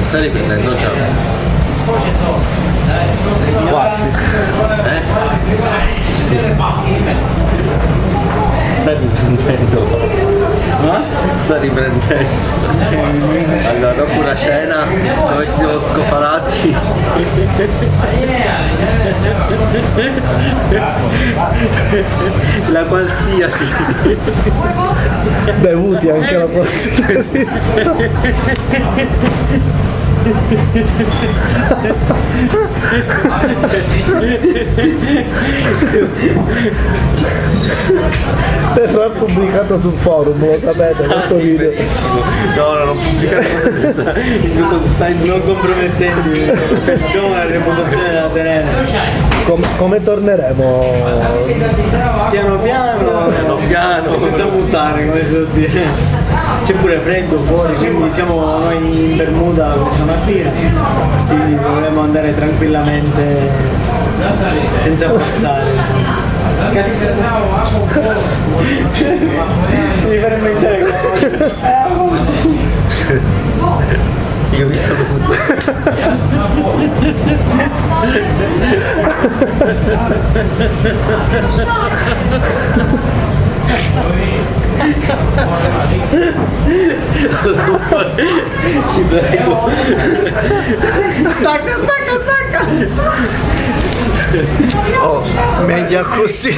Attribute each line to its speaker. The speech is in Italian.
Speaker 1: Stai riprendendo già?
Speaker 2: Quasi.
Speaker 1: Sì. Stai riprendendo. Sta riprendendo. Allora, dopo una cena dove ci siamo scopalati. La qualsiasi.
Speaker 2: Bevuti anche la qualsiasi. Verrà pubblicato sul forum, lo sapete, questo video.
Speaker 1: No, non ho pubblicato senza non compromettenti la reputazione della tenere.
Speaker 2: Come torneremo?
Speaker 1: Piano piano, senza buttare, come si può dire. C'è pure freddo fuori, quindi siamo noi in Bermuda questa mattina, quindi dovremmo andare tranquillamente senza forzare. Mi faremmo intendere io vi saluto. Ci prego. Stacca. Oh, meglio così.